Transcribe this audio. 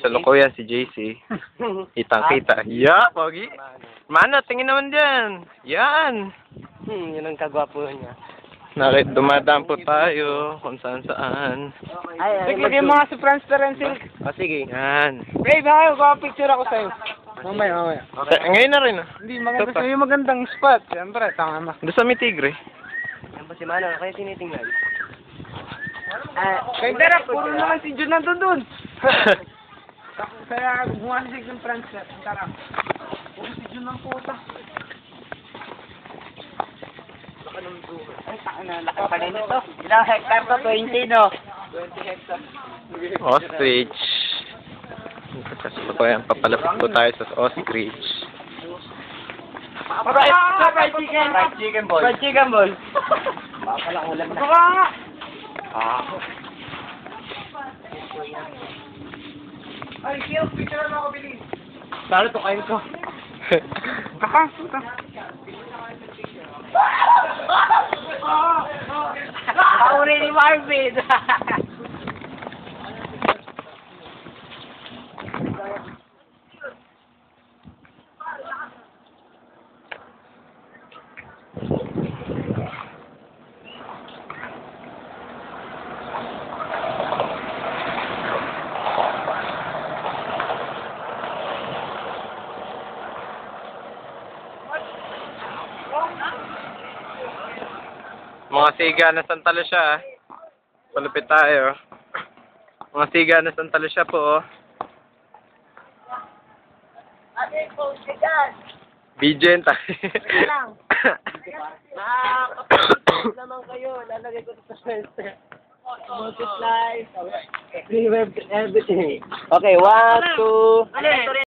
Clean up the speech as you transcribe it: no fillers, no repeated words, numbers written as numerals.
kasalukuyan si JC. Kitang-kita. Yeah, pogi. Mano, tingin naman dyan. Yan. Yun ang kagwapo niya. Dumadaan po tayo kung saan-saan. Sige, mga si Franz Terensil. Sige. Yan. Hey, baka picture ako sa'yo. Mamaya. Ngayon na rin. Hindi, magandang spot. Siyempre, tanga na. Doon sa may tigre. Yan pa si Mano, kaya tinitingnan. Kaya Derek, puro naman si Jun nandun dun. Kaya bumasig ng Franz. Tara. Puro si Jun ng puta. Ay, laki pa rin ito. Ilang hectare to? 20, no? 20 hectare. Ostrich. Kasalukuyan, papalapit po tayo sa ostrich. Fried chicken. Fried chicken ball. Papalang ulam na. Baka nga. Ay, Kiel, picture mo ako, bilis. Saan ito kain ko? Kaka, puta. Kauri ni Marvin. Mga siga na Santa Lucia. Palupit tayo. Mga siga na Santa Lucia po. Ate, post ka dyan. Bijen tayo. lang. Nakakapag naman kayo. Lalagay ko sa center. Multiply. Everywhere, everything. Okay, 1, 2.